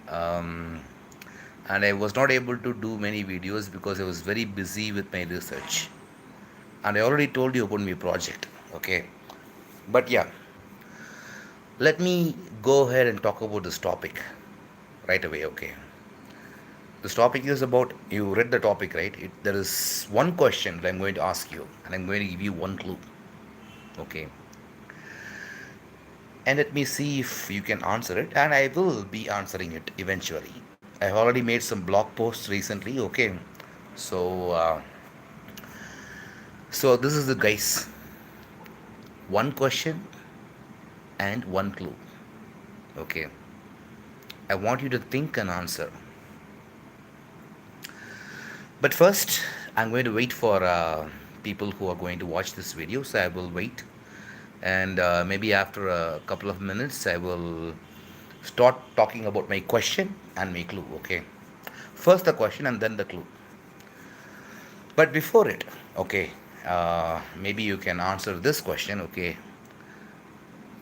um, and I was not able to do many videos because I was very busy with my research. And I already told you about my project. Okay, but yeah, let me go ahead and talk about this topic right away. Okay, this topic is about, you read the topic, right? There is one question that I'm going to ask you, and I'm going to give you one clue. Okay, and let me see if you can answer it, and I will be answering it eventually. I've already made some blog posts recently. Okay, so this is the guys, one question and one clue. Okay, I want you to think and answer. But first, I'm going to wait for people who are going to watch this video. So I will wait, and maybe after a couple of minutes, I will start talking about my question and my clue. Okay, first the question and then the clue. But before it, okay, maybe you can answer this question. Okay,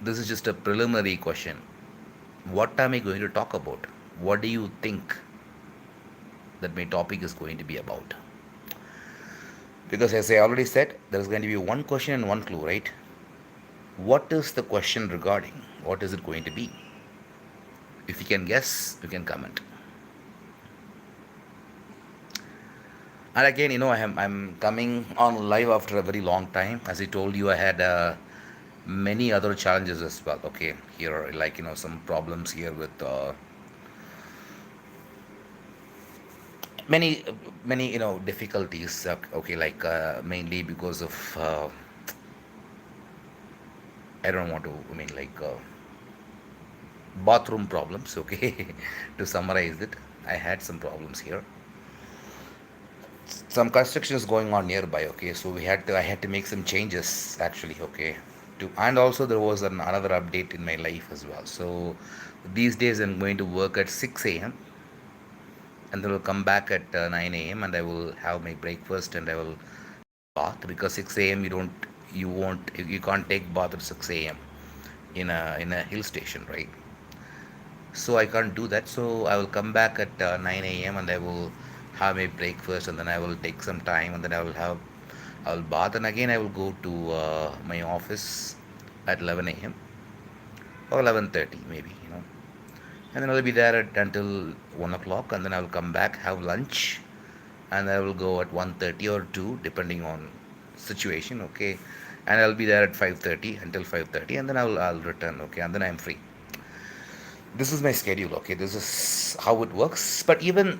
this is just a preliminary question. What am I going to talk about? What do you think that my topic is going to be about? Because as I already said, there is going to be one question and one clue, right? What is the question regarding? What is it going to be? If you can guess, you can comment. And again, I'm coming on live after a very long time. As I told you, I had many other challenges as well. Okay, here, like, some problems here with many many difficulties. Okay, like mainly because of I don't want to, I mean, like, bathroom problems. Okay, to summarize it, I had some problems here. Some construction is going on nearby. Okay, so I had to make some changes actually. Okay, to, and also there was another update in my life as well. So these days I'm going to work at 6 a.m. and then will come back at 9 a.m. and I will have my breakfast and I will bath, because 6 a.m. You can't take bath at 6 a.m. in a hill station, right? So I can't do that. So I will come back at 9 a.m. and I will have my breakfast, and then I will take some time, and then I will bath, and again I will go to my office at 11 a.m. or 11:30 maybe, and then I'll be there until 1 o'clock, and then I will come back, have lunch, and I will go at 1:30 or 2 depending on situation. Okay, and I'll be there at 5:30 until 5:30, and then I'll return. Okay, and then I'm free. This is my schedule. Okay, this is how it works. But even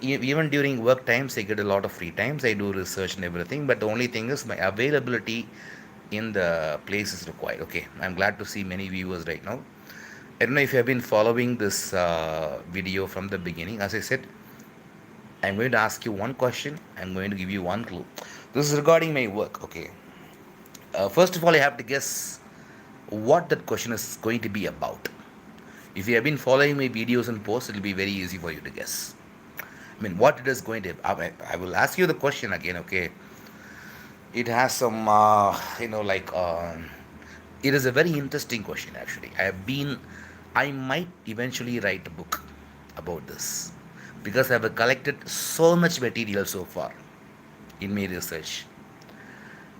during work times, I get a lot of free times. I do research and everything, but the only thing is my availability in the place is required. Okay, I'm glad to see many viewers right now. I don't know if you have been following this video from the beginning. As I said, I'm going to ask you one question, I'm going to give you one clue. This is regarding my work. Okay, first of all, I have to guess what that question is going to be about. If you have been following my videos and posts, it will be very easy for you to guess. I mean, what it is going to. I will ask you the question again. Okay, it has some, like, it is a very interesting question. Actually, I might eventually write a book about this, because I have collected so much material so far in my research.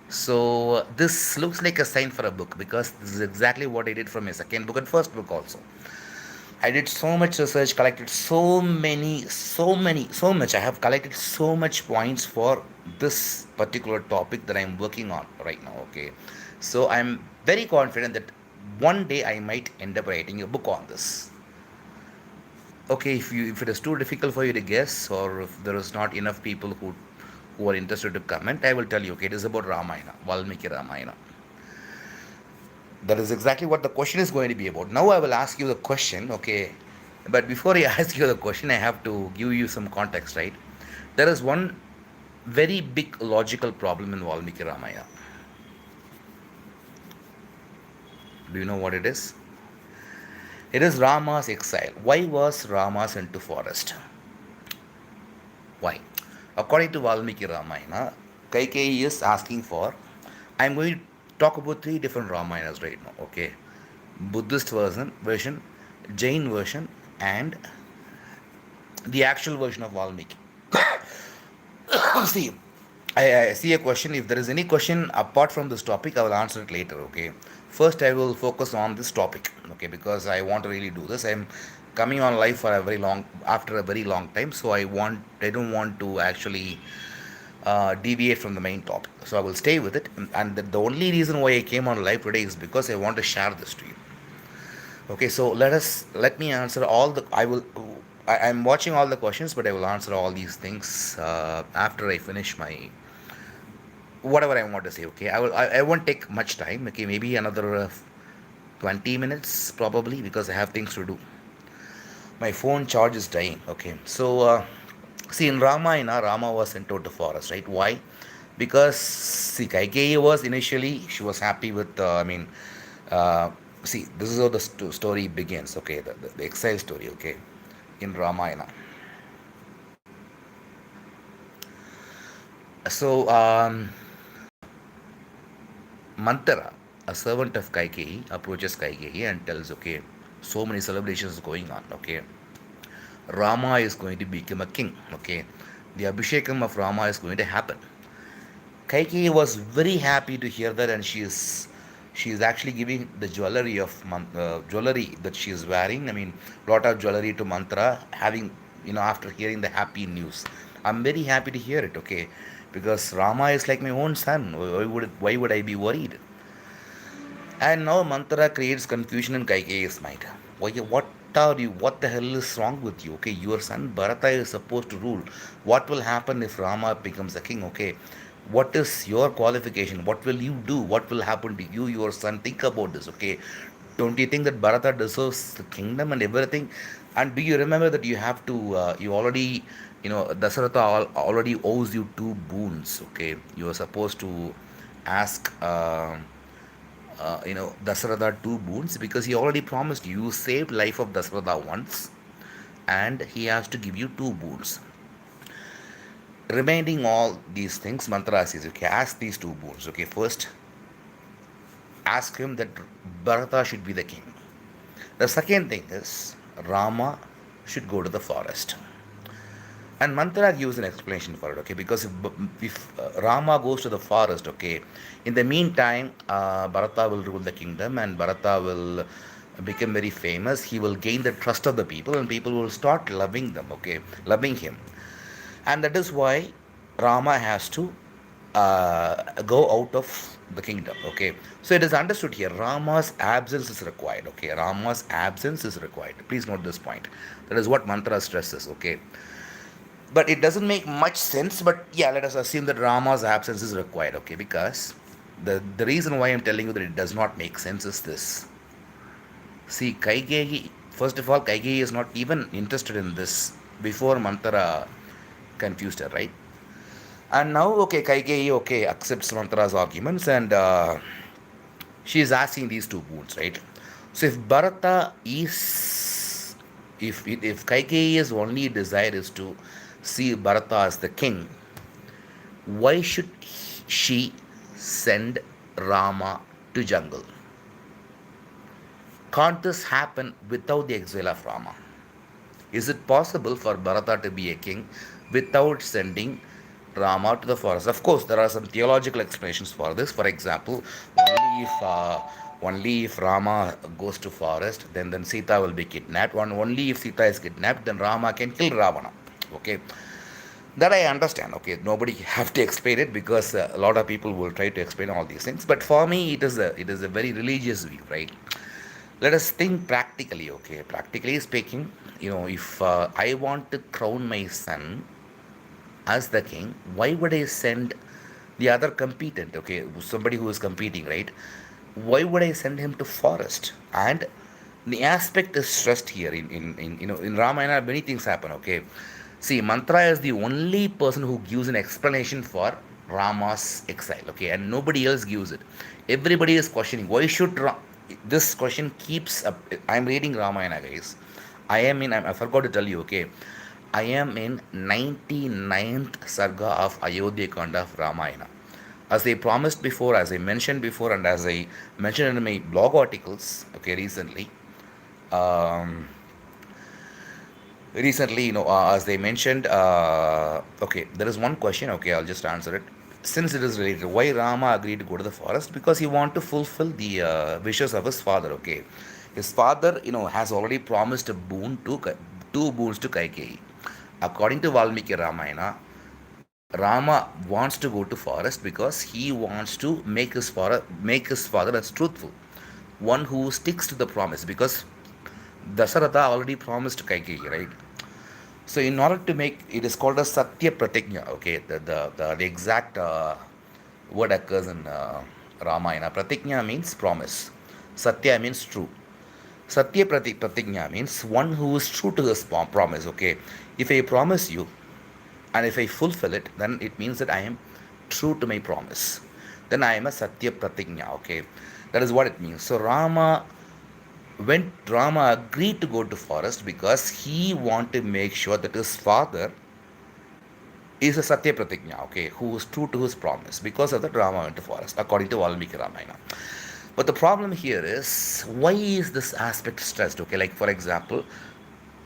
So this looks like a sign for a book, because this is exactly what I did for my second book and first book also. I did so much research, collected so much. I have collected so much points for this particular topic that I'm working on right now. Okay, so I'm very confident that one day I might end up writing a book on this. Okay, if it is too difficult for you to guess, or if there is not enough people who are interested to comment, I will tell you. Okay, it is about Ramayana, Valmiki Ramayana. That is exactly what the question is going to be about. Now I will ask you the question. Okay, but before I ask you the question, I have to give you some context, right? There is one very big logical problem in Valmiki Ramayana. Do you know what it is? It is Rama's exile. Why was Rama sent to forest? Why? According to Valmiki Ramayana, Kaikeyi is asking for. I'm going to talk about three different Ramayanas right now. Okay, Buddhist version, Jain version, and the actual version of Valmiki. See, I see a question. If there is any question apart from this topic, I will answer it later. Okay. First, I will focus on this topic. Okay, because I want to really do this. I'm coming on live for a very long after a very long time, so I don't want to actually deviate from the main topic. So I will stay with it. And the only reason why I came on live today is because I want to share this to you. Okay, so let me answer all the. I'm watching all the questions, but I will answer all these things after I finish my whatever I want to say. Okay, I won't take much time. Okay, maybe another 20 minutes probably because I have things to do. My phone charge is dying. Okay, so see, in Ramayana, Rama was sent out to forest, right? Why? Because see, Kaikeyi was initially she was happy with. Uh, see, this is how the story begins. Okay, the exile story. Okay, in Ramayana. So Mantara, a servant of Kaikeyi, approaches Kaikeyi and tells, okay, so many celebrations going on. Okay, Rama is going to become a king. Okay, the Abhishekam of Rama is going to happen. Kaikeyi was very happy to hear that, and she is actually giving the jewelry of jewelry that she is wearing. I mean, lot of jewelry to Mantra, having after hearing the happy news. I'm very happy to hear it. Okay, because Rama is like my own son. Why would I be worried? And now Mantra creates confusion in Kaikeyi's mind. What the hell is wrong with you? Okay, your son Bharata is supposed to rule. What will happen if Rama becomes a king? Okay, what is your qualification? What will you do? What will happen to you, your son? Think about this. Okay, don't you think that Bharata deserves the kingdom and everything? And do you remember that you have to, you already, Dasaratha already owes you two boons. Okay, you are supposed to ask. Dasaratha two boons because he already promised you. You saved life of Dasaratha once, and he has to give you two boons. Remaining all these things, mantra says, okay, ask these two boons. Okay, first, ask him that Bharata should be the king. The second thing is Rama should go to the forest. And Mantra gives an explanation for it, okay? Because if Rama goes to the forest, okay, in the meantime, Bharata will rule the kingdom and Bharata will become very famous. He will gain the trust of the people and people will start loving them, okay, loving him. And that is why Rama has to go out of the kingdom, okay? So it is understood here Rama's absence is required, okay? Rama's absence is required. Please note this point. That is what Mantra stresses, okay? But it doesn't make much sense. But yeah, let us assume that Rama's absence is required, okay? Because the reason why I'm telling you that it does not make sense is this. See, Kaikeyi, first of all, Kaikeyi is not even interested in this before Mantara confused her, right? And now, okay, Kaikeyi, okay, accepts Mantara's arguments and she is asking these two boons, right? So if Bharata is, if Kaikeyi's only desire is to see Bharata as the king, why should she send Rama to jungle? Can't this happen without the exile of Rama? Is it possible for Bharata to be a king without sending Rama to the forest? Of course, there are some theological explanations for this. For example, only if Rama goes to forest, then Sita will be kidnapped. Only if Sita is kidnapped, then Rama can kill Ravana. Okay, that I understand. Okay, nobody have to explain it because a lot of people will try to explain all these things. But for me, it is a very religious view, right? Let us think practically. Okay, practically speaking, if I want to crown my son as the king, why would I send the other competent? Okay, somebody who is competing, right? Why would I send him to forest? And the aspect is stressed here in Ramayana. Many things happen. Okay, see, Mantra is the only person who gives an explanation for Rama's exile. Okay, and nobody else gives it. Everybody is questioning why should this question keeps up. I'm reading Ramayana, guys. I forgot to tell you. Okay, I am in 99th Sarga of Ayodhya Kanda of Ramayana. As I promised before, as I mentioned before, and as I mentioned in my blog articles, okay, recently, um, Recently, as they mentioned, okay, there is one question. Okay, I'll just answer it. Since it is related, why Rama agreed to go to the forest? Because he wanted to fulfill the wishes of his father. Okay, his father, has already promised a boon to two boons to Kaikeyi. According to Valmiki Ramayana, Rama wants to go to forest because he wants to make his father as truthful, one who sticks to the promise. Because Dasharatha already promised Kaikeyi, right? So in order to make it is called a Satya Pratigna. Okay, the exact word occurs in Ramayana. Pratigna means promise. Satya means true. Pratigna means one who is true to his promise. Okay, if I promise you and if I fulfill it, then it means that I am true to my promise. Then I am a Satya Pratigna. Okay, that is what it means. So when Rama agreed to go to forest because he wanted to make sure that his father is a Satya Pratigna, okay, who is true to his promise. Because of that, Rama went to forest, according to Valmiki Ramayana. But the problem here is, why is this aspect stressed? Okay, like for example,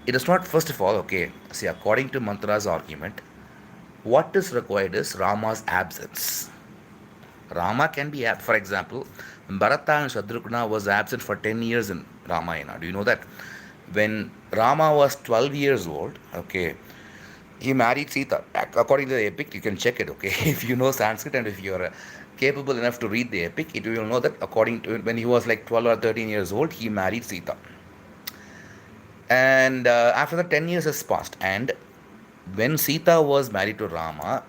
it is not, first of all, okay, see, according to Mantra's argument, what is required is Rama's absence. Rama can be for example, Bharata and Shatrugna was absent for 10 years in Ramayana. Do you know that? When Rama was 12 years old, okay, he married Sita. According to the epic, you can check it, okay? If you know Sanskrit and if you are capable enough to read the epic, it will know that according to when he was like 12 or 13 years old, he married Sita. And after the 10 years has passed, and when Sita was married to Rama,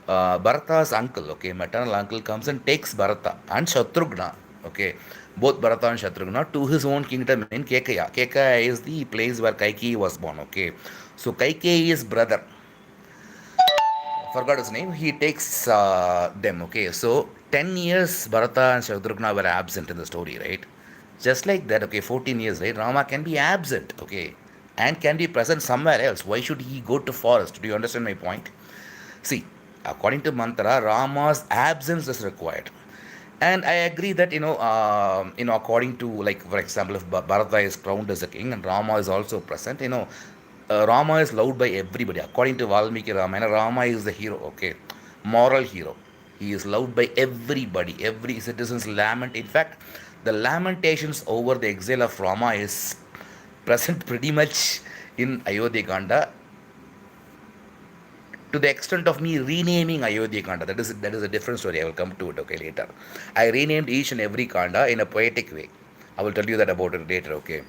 Bharata's uncle, okay, maternal uncle, comes and takes Bharata and Shatrugna, okay, both Bharata and Shatrugna, to his own kingdom in Kekaya. Kekaya is the place where Kaikeyi was born, okay. So Kaikeyi's brother, forgot his name, he takes them, okay. So 10 years Bharata and Shatrugna were absent in the story, right? Just like that, okay, 14 years, right? Rama can be absent, okay, and can be present somewhere else. Why should he go to forest? Do you understand my point? See, according to Mantra, Rama's absence is required. And I agree that, according to, like, for example, if Bharata is crowned as a king and Rama is also present, Rama is loved by everybody. According to Valmiki Ramayana, Rama is the hero, okay, moral hero. He is loved by everybody. Every citizen's lament. In fact, the lamentations over the exile of Rama is present pretty much in Ayodhya Kanda, to the extent of me renaming Ayodhya Kanda. That is a different story. I will come to it, okay, later. I renamed each and every Kanda in a poetic way. I will tell you that about it later, okay.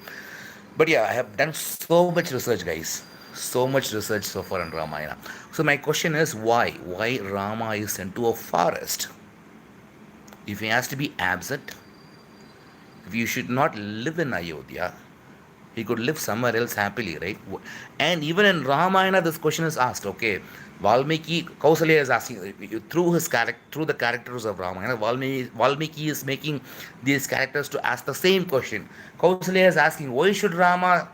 But yeah, I have done so much research, guys. So much research so far in Ramayana. So my question is, why? Why Rama is sent to a forest? If he has to be absent, if you should not live in Ayodhya, he could live somewhere else happily, right? And even in Ramayana, this question is asked. Okay, Valmiki, Kausalya is asking through his character, through the characters of Ramayana. Valmiki is making these characters to ask the same question. Kausalya is asking, why should Rama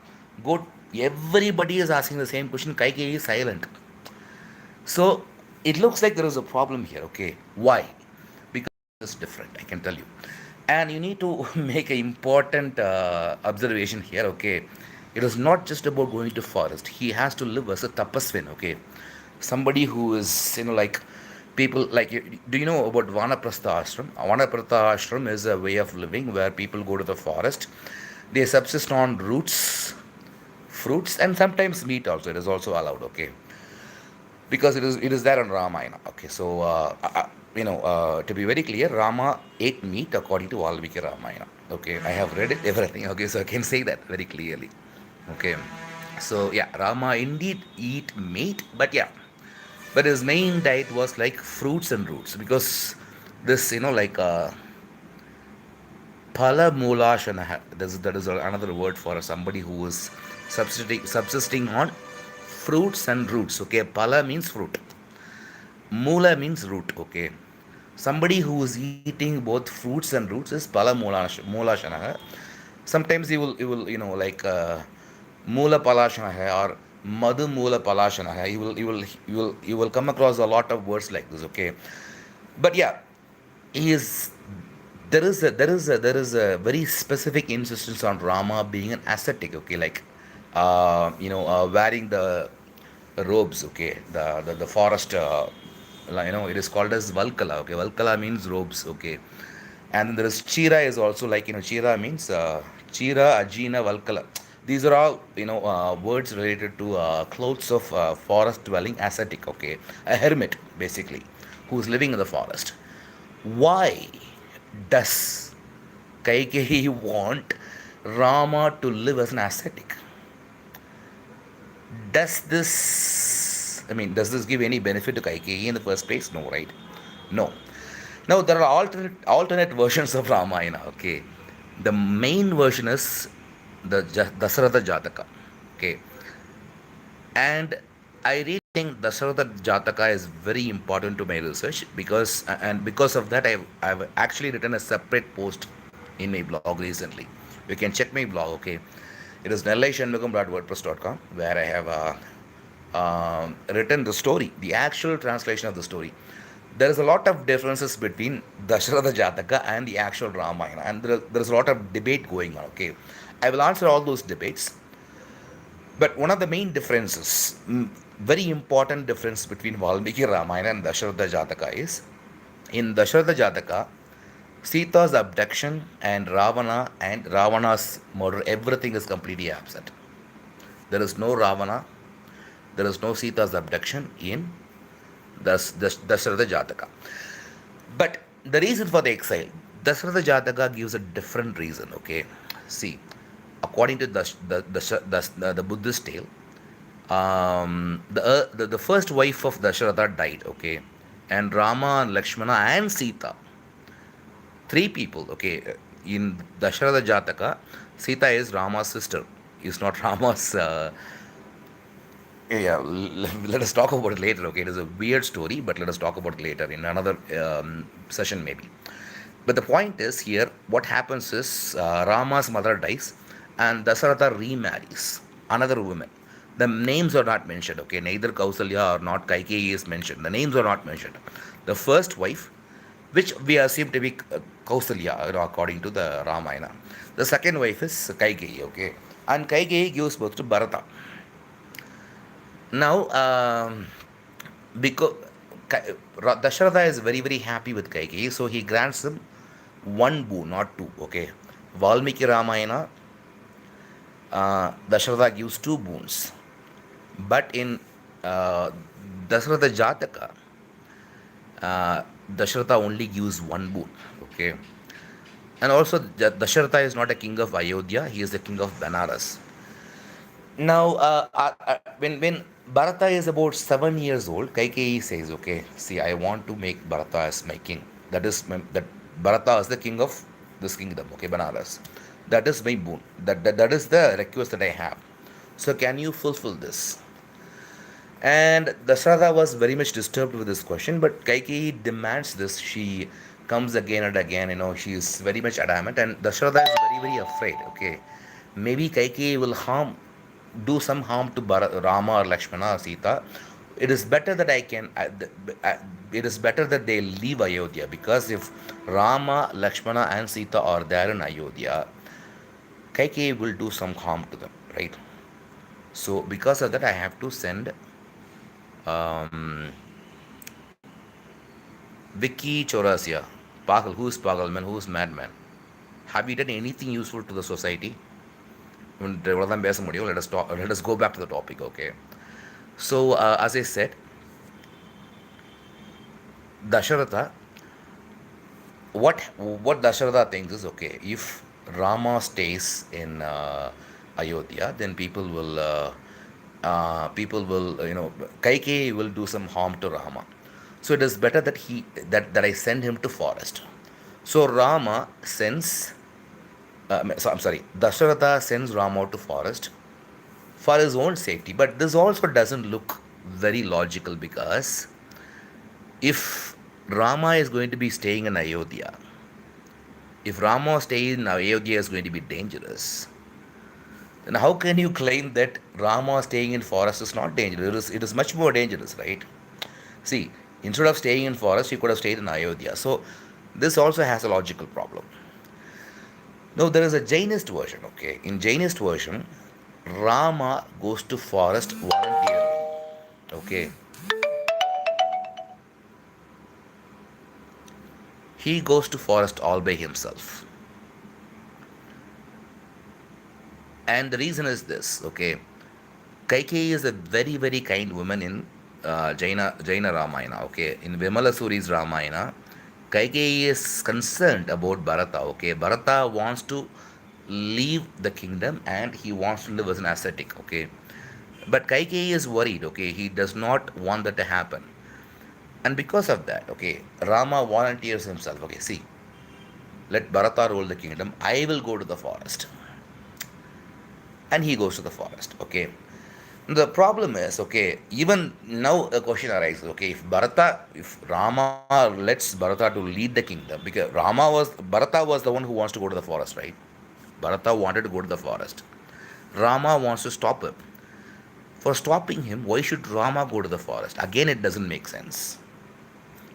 go? Everybody is asking the same question. Kaikeyi is silent. So it looks like there is a problem here. Okay, why? Because it's different. I can tell you, and you need to make an important observation here. Okay, it is not just about going to forest. He has to live as a tapasvin. Okay, somebody who is like people like. Do you know about Vanaprastha ashram? Vanaprastha ashram is a way of living where people go to the forest. They subsist on roots, fruits, and sometimes meat also. It is also allowed. Okay, because it is there in Ramayana. Okay, so to be very clear, Rama ate meat according to Valmiki Ramayana. Okay, I have read it everything. Okay, so I can say that very clearly. Okay, so yeah, Rama indeed eat meat, but yeah, but his main diet was like fruits and roots because this like pala mulashana. That is another word for somebody who is subsisting on fruits and roots. Okay, pala means fruit. Mula means root, okay. Somebody who is eating both fruits and roots is Mula Shanaha. Sometimes like Mula Palashana or Madhu Mula Palashana. You will come across a lot of words like this, okay. But yeah, he is there is a very specific insistence on Rama being an ascetic, okay, like wearing the robes, okay, the forest, it is called as Valkala, okay. Valkala means robes, okay. And then there is Chira is also like, Chira means Chira, Ajina, Valkala. These are all, words related to clothes of forest dwelling ascetic, okay. A hermit, basically, who's living in the forest. Why does Kaikeyi want Rama to live as an ascetic? Does this give any benefit to Kaikeyi in the first place? No, right? No. Now there are alternate versions of Ramayana. Okay, the main version is the Dasharatha Jataka. Okay, and I really think Dasharatha Jataka is very important to my research because of that I've actually written a separate post in my blog recently. You can check my blog. Okay, it is nellaishanmugam.wordpress.com, where I have written the story, the actual translation of the story. There is a lot of differences between Dasharatha Jataka and the actual Ramayana, and there is a lot of debate going on. Okay, I will answer all those debates, but one of the main differences, very important difference between Valmiki Ramayana and Dasharatha Jataka is in Dasharatha Jataka, Sita's abduction and Ravana's murder, everything is completely absent. There is no Ravana, there is no Sita's abduction in Dasharatha Jataka. But the reason for the exile, Dasharatha Jataka gives a different reason. Okay, see, according to the Buddhist tale, the first wife of Dasharatha died. Okay, and Rama and Lakshmana and Sita, three people. Okay, in Dasharatha Jataka, Sita is Rama's sister. Is not Rama's. Yeah, let us talk about it later. Okay, it is a weird story, but let us talk about it later in another session, maybe. But the point is here, what happens is Rama's mother dies, and Dasaratha remarries another woman. The names are not mentioned. Okay, neither Kausalya or not Kaikeyi is mentioned. The names are not mentioned. The first wife, which we assume to be Kausalya, according to the Ramayana. The second wife is Kaikeyi. Okay, and Kaikeyi gives birth to Bharata. Now, because Dasharatha is very very happy with Kaikeyi, so he grants him one boon, not two. Okay, Valmiki Ramayana, Dasharatha gives two boons, but in uh, Dasharatha Jataka, Dasharatha only gives one boon. Okay, and also Dasharatha is not a king of Ayodhya; he is the king of Benares. Now, when Bharata is about 7 years old, Kaikeyi says, "Okay, see, I want to make Bharata as my king. That Bharata is the king of this kingdom. Okay, Banaras. That is my boon. That is the request that I have. So, can you fulfill this?" And Dasharatha was very much disturbed with this question, but Kaikeyi demands this. She comes again and again. She is very much adamant, and Dasharatha is very very afraid. Okay, maybe Kaikeyi will do some harm to Rama or Lakshmana or Sita. It is better that it is better that they leave Ayodhya, because if Rama, Lakshmana, and Sita are there in Ayodhya, Kaikeyi will do some harm to them, right? So because of that, I have to send um, Vicky Chaurasia. Pagal, who's Pagal man? Who's madman? Have you done anything useful to the society? Let us talk. Let us go back to the topic. Okay. So as I said, Dasharatha, what Dasharatha thinks is, okay. If Rama stays in Ayodhya, then people will Kaikeyi will do some harm to Rama. So it is better that I send him to forest. So Rama sends. I'm sorry. Dasharatha sends Rama to forest for his own safety. But this also doesn't look very logical, because if Rama is going to be staying in Ayodhya, if Rama stays in Ayodhya is going to be dangerous, then how can you claim that Rama staying in forest is not dangerous? It is much more dangerous, right? See, instead of staying in forest, he could have stayed in Ayodhya. So this also has a logical problem. Now there is a Jainist version. Okay, in Jainist version, Rama goes to forest voluntarily. Okay, he goes to forest all by himself, and the reason is this. Okay, Kaikeyi is a very very kind woman in Jaina Ramayana. Okay, in Vimalasuri's Ramayana, Kaikeyi is concerned about Bharata. Okay, Bharata wants to leave the kingdom and he wants to live as an ascetic. Okay, but Kaikeyi is worried. Okay, he does not want that to happen, and because of that, okay, Rama volunteers himself. Okay, see, let Bharata rule the kingdom. I will go to the forest, and he goes to the forest. Okay, the problem is, okay, even now a question arises, okay, if Rama lets Bharata to lead the kingdom, because Bharata was the one who wants to go to the forest, right? Bharata wanted to go to the forest. Rama wants to stop him. For stopping him, why should Rama go to the forest? Again, it doesn't make sense.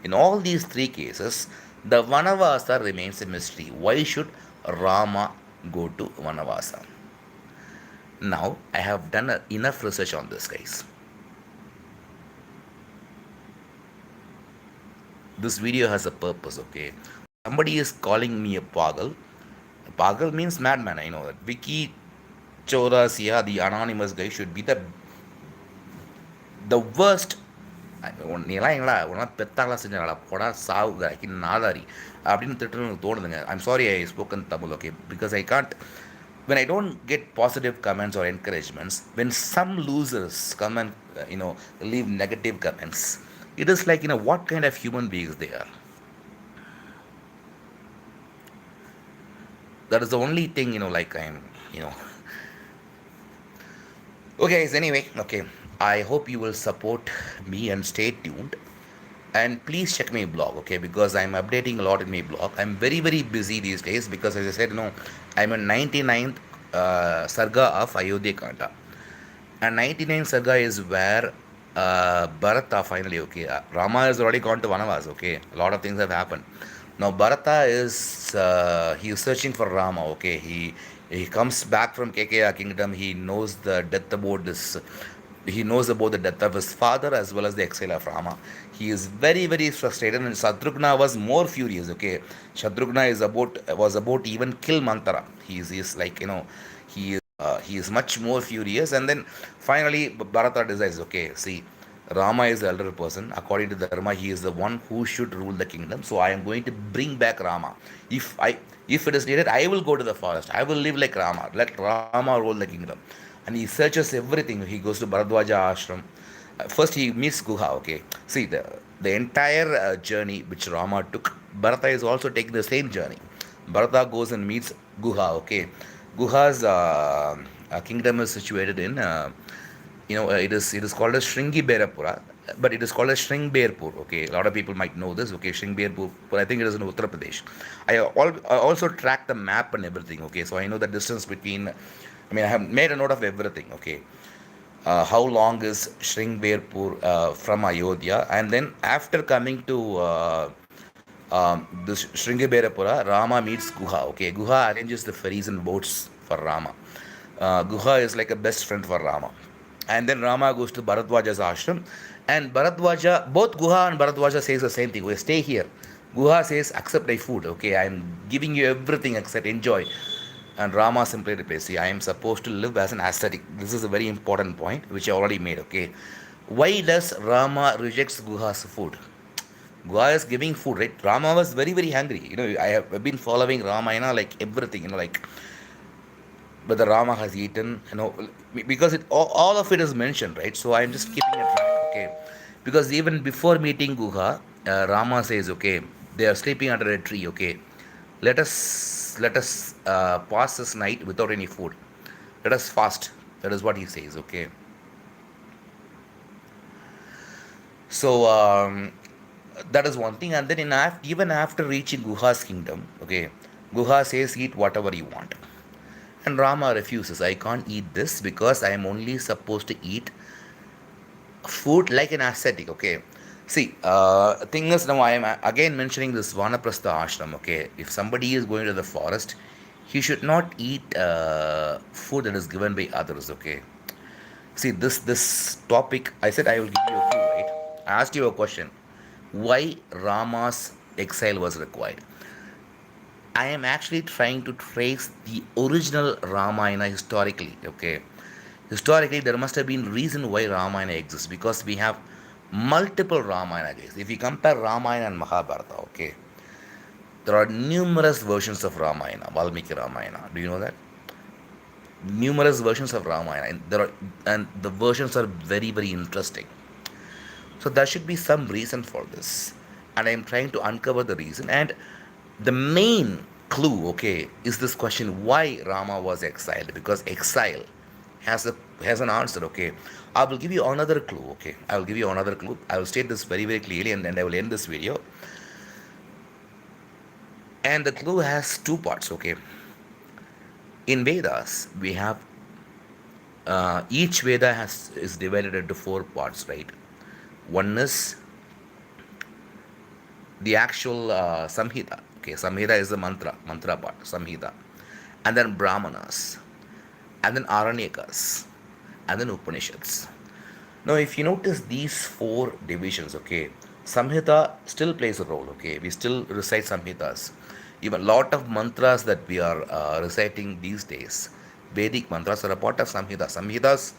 In all these three cases, the Vanavasa remains a mystery. Why should Rama go to Vanavasa? Now, I have done enough research on this, guys. This video has a purpose, okay? Somebody is calling me a pagal. Pagal means madman, I know that. Vicky Chorasia, the anonymous guy, should be the worst. நீலாம் எங்களா உனா பெத்தாங்களா செஞ்சாங்களா போடா சாவுக்கு நாதாரி அப்படின்னு திட்டுன்னு தோணுதுங்க. I'm sorry I spoken Tamil, okay, because I can't when I don't get positive comments or encouragements, when some losers come and leave negative comments, it is like, what kind of human beings they are. That is the only thing, like I'm, okay, guys, anyway, okay, I hope you will support me and stay tuned. And please check my blog, okay, because I'm updating a lot in my blog. I'm very, very busy these days because, as I said, I'm in 99th Sarga of Ayodhya Kanda. And 99th Sarga is where Bharata finally, okay, Rama has already gone to Vanavas, okay, a lot of things have happened. Now Bharata he is searching for Rama, okay, he comes back from Kekaya kingdom, he knows about the death of his father as well as the exile of Rama. He is very, very frustrated, and Shatrugna was more furious. Okay, Shatrugna was about to even kill Mantara. He is like, he is much more furious, and then finally Bharata decides, okay, see, Rama is the elder person. According to Dharma, he is the one who should rule the kingdom. So I am going to bring back Rama. If it is needed, I will go to the forest. I will live like Rama. Let Rama rule the kingdom. And he searches everything. He goes to Bharadwaja ashram. First, he meets Guha. Okay, see, the entire journey which Rama took, Bharata is also taking the same journey. Bharata goes and meets Guha. Okay, Guha's kingdom is situated in it is called as Shringi Berapura, but it is called as Shringberpur. Okay, a lot of people might know this. Okay, Shringberpur, but I think it is in Uttar Pradesh. I also tracked the map and everything. Okay, so I know the distance between. I mean, I have made a note of everything. Okay, how long is Shringberpur from Ayodhya? And then after coming to this Shringiberapura, Rama meets Guha. Okay, Guha arranges the ferries and boats for Rama. Guha is like a best friend for Rama. And then Rama goes to Bharadwaja's ashram, and both Guha and Bharadwaja says the same thing. We stay here. Guha says, accept my food. Okay, I am giving you everything except enjoy. And Rama simply replies, see, I am supposed to live as an ascetic. This is a very important point which I already made. Okay, why does Rama rejects Guha's food? Guha is giving food, right? Rama was very, very hungry. I have been following Ramayana like everything. Like whether Rama has eaten, because all of it is mentioned, right? So I'm just keeping it track, okay? Because even before meeting Guha, Rama says, okay, they are sleeping under a tree, okay? Let us pass this night without any food. Let us fast. That is what he says, okay? So that is one thing. And then even after reaching Guha's kingdom, okay, Guha says, eat whatever you want. And Rama refuses. I can't eat this because I am only supposed to eat food like an ascetic. Okay. See, thing is, now I am again mentioning this Vanaprastha ashram. Okay. If somebody is going to the forest, He should not eat food that is given by others. Okay. See this topic. I said I will give you a clue, right? I asked you a question. Why Rama's exile was required? I am actually trying to trace the original Ramayana historically. Okay, historically there must have been reason why Ramayana exists because we have multiple Ramayana guys. If you compare Ramayana and Mahabharata, okay, there are numerous versions of Ramayana, Valmiki Ramayana. Do you know that? Numerous versions of Ramayana, and the versions are very interesting. So there should be some reason for this, and I am trying to uncover the reason. And the main clue, okay, is this question: why Rama was exiled? Because exile has a has an answer. Okay, I will give you another clue. Okay, I will give you another clue. I will state this very clearly, and I will end this video. And the clue has two parts. Okay, in Vedas we have each Veda has is divided into four parts, right? One is the actual Samhita. Okay, Samhita is the mantra part, Samhita. And then Brahmanas, and then Aranyakas, and then Upanishads. Now, if you notice these four divisions, okay, Samhita still plays a role, okay, we still recite Samhitas. Even lot of mantras that we are reciting these days, Vedic mantras are a part of Samhita. Samhitas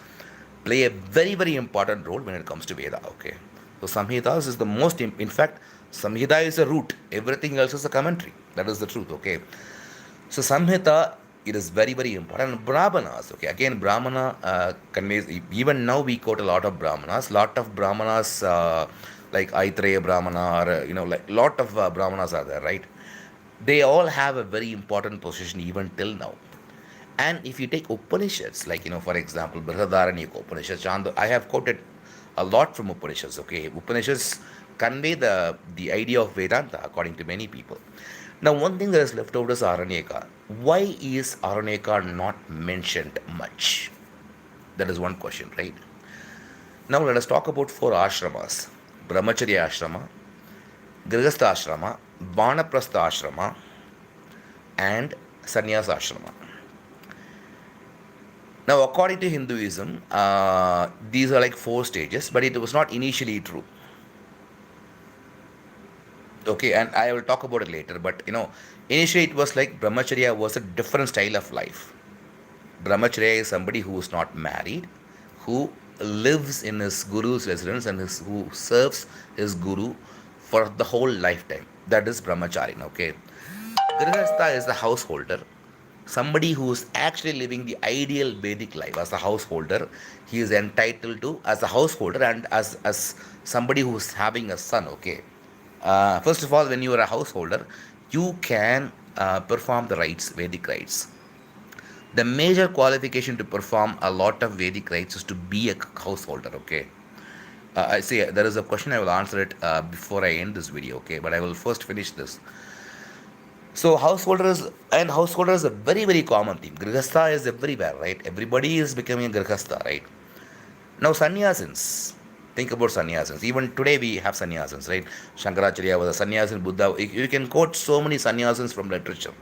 play a very important role when it comes to Veda, okay. So Samhitas is the most, in fact, Samhita is a root, everything else is a commentary. That is the truth, okay. So Samhita, it is very important. Brahmanas, okay. Again, Brahmana conveys. Even now we quote a lot of Brahmanas. Lot of Brahmanas, like Aitreya Brahmana, or like lot of Brahmanas are there, right? They all have a very important position even till now. And if you take Upanishads, like for example, Brihadaranyaka Upanishad, I have quoted a lot from Upanishads. Okay, Upanishads convey the idea of Vedanta according to many people. Now, one thing that is left out is Aranyaka. Why is Aranyaka not mentioned much? That is one question, right? Now, let us talk about four ashramas: Brahmacharya ashrama, Grihastha ashrama, Vanaprastha ashrama, and Sannyasa ashrama. Now, according to Hinduism, these are like four stages, but it was not initially true. Okay, and I will talk about it later. But initially it was like Brahmacharya was a different style of life. Brahmacharya is somebody who is not married, who lives in his guru's residence and who serves his guru for the whole lifetime. That is Brahmacharya. Okay, Grihastha is the householder, somebody who is actually living the ideal Vedic life as a householder. He is entitled to, as a householder, and as somebody who is having a son. Okay, first of all, when you are a householder, you can perform the rites, Vedic rites. The major qualification to perform a lot of Vedic rites is to be a householder. Okay, I see there is a question. I will answer it before I end this video. Okay, but I will first finish this. So householder is a very common theme. Grihastha is everywhere, right? Everybody is becoming a Grihastha, right? Now sannyasins. Think about sannyasins. Even today we have sannyasins, right? Shankaracharya was a sannyasin, Buddha. You can quote so many sannyasins from literature.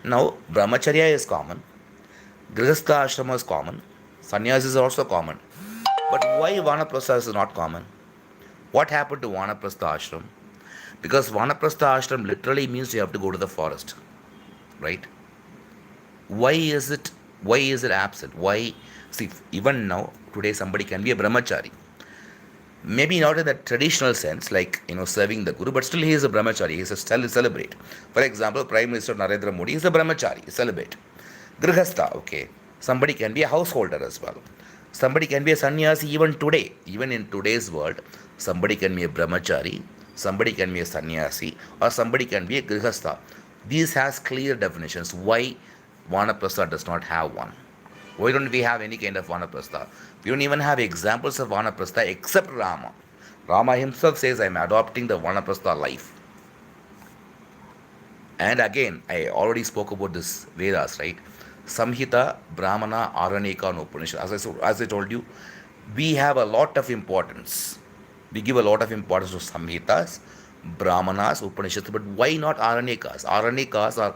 Now brahmacharya is common. Grihastha ashrama is common. Sannyas is also common. But why Vanaprastha is not common? What happened to Vanaprastha ashram? Because Vanaprastha ashram literally means you have to go to the forest, right? Why is it? Why is it absent? Why? See, even now today somebody can be a brahmachari. Maybe not in the traditional sense, like serving the guru, but still he is a brahmachari. He is a celebrate. For example, Prime Minister Narendra Modi is a brahmachari, celebrate. Grihastha, okay. Somebody can be a householder as well. Somebody can be a sannyasi even today. Even in today's world, somebody can be a brahmachari, somebody can be a sannyasi, or somebody can be a grihastha. These has clear definitions. Why Vanaprastha does not have one? Why don't we have any kind of Vanaprastha? We don't even have examples of Vanaprastha except Rama. Rama himself says, I am adopting the Vanaprastha life. And again, I already spoke about this Vedas, right? Samhita, Brahmana, Aranyaka, and Upanishad. As I told you, we have a lot of importance. We give a lot of importance to Samhitas, Brahmanas, Upanishads, but why not Aranyakas? Aranyakas are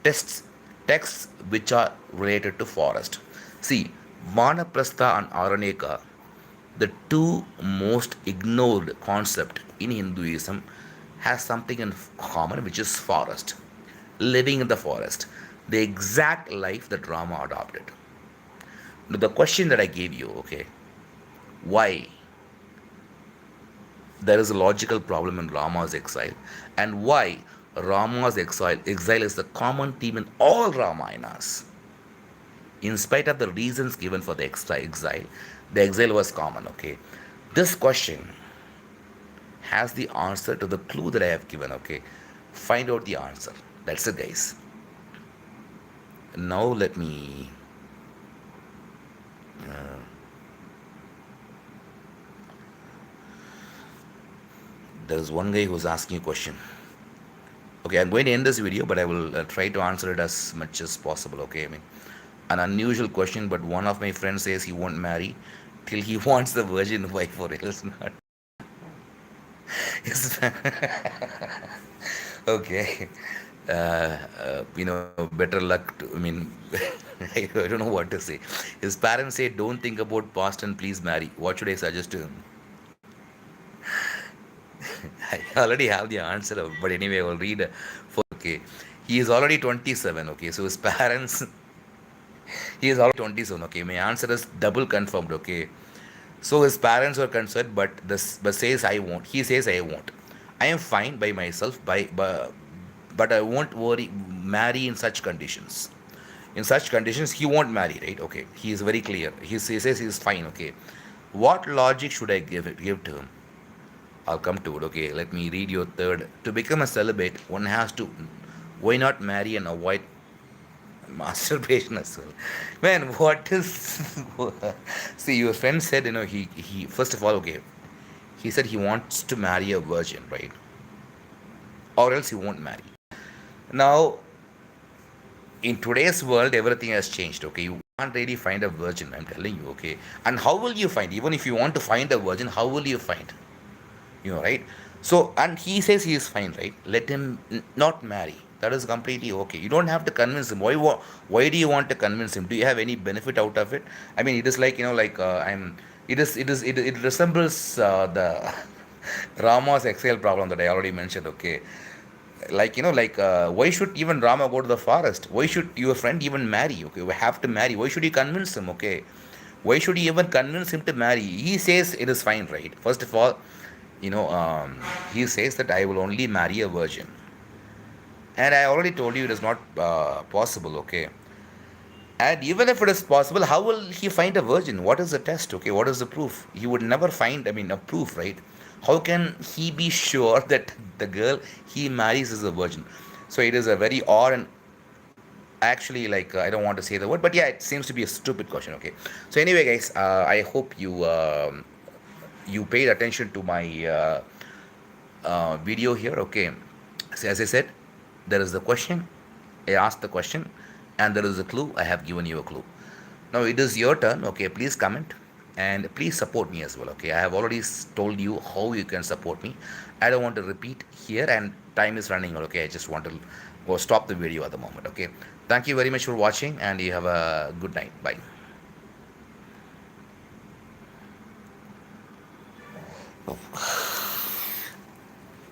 tests texts which are related to forest. See, Vanaprastha and Aranyaka, the two most ignored concept in Hinduism, has something in common, which is forest. Living in the forest, the exact life that Rama adopted. Now, the question that I gave you, okay, why there is a logical problem in Rama's exile, and why Rama's exile is the common theme in all Ramayanas. In spite of the reasons given for the exile, the exile was common, okay? This question has the answer to the clue that I have given, okay? Find out the answer. That's it, guys. Now let me. There is one guy who's asking a question. Okay, I'm going to end this video, but I will try to answer it as much as possible, okay? I mean, an unusual question, but one of my friends says he won't marry till he wants the virgin wife or else not. Okay. Better luck. I mean, I don't know what to say. His parents say, don't think about past and please marry. What should I suggest to him? I already have the answer, but anyway, I will read for. Okay. He is already 27. Okay. So his parents, he is already 27. Okay. My answer is double confirmed. Okay. So his parents were concerned, but says I won't. He says I won't. I am fine by myself, but I won't worry marry in such conditions. In such conditions, he won't marry, right? Okay, he is very clear. He says he is fine. Okay, what logic should I give to him? I'll come to it. Okay, let me read your third. To become a celibate, one has to. Why not marry and avoid masturbation as well? Man, what is? See, your friend said, he first of all, okay, he said he wants to marry a virgin, right? Or else he won't marry. Now, in today's world, everything has changed. Okay, you can't really find a virgin. I'm telling you. Okay, and how will you find? Even if you want to find a virgin, how will you find? Right? So, and he says he is fine, right? Let him not marry. That is completely okay. You don't have to convince him. Why do you want to convince him? Do you have any benefit out of it? I mean, it is like, like I'm. It resembles the Rama's exile problem that I already mentioned. Okay, like, why should even Rama go to the forest? Why should your friend even marry? Okay, we have to marry. Why should you convince him? Okay, why should you even convince him to marry? He says it is fine, right? First of all, you know um, he says that I will only marry a virgin, and I already told you it is not possible. Okay, and even if it is possible, how will he find a virgin? What is the test? Okay, what is the proof? He would never find, I mean, a proof, right? How can he be sure that the girl he marries is a virgin? So it is a very odd and actually, like, I don't want to say the word, but yeah, it seems to be a stupid question. Okay, so anyway, guys, I hope you paid attention to my video here. Okay, so as I said, there is the question. I asked the question, and there is a clue. I have given you a clue. Now it is your turn. Okay, please comment and please support me as well. Okay, I have already told you how you can support me. I don't want to repeat here, and time is running out. Okay, I just want to go stop the video at the moment. Okay, thank you very much for watching, and you have a good night. Bye.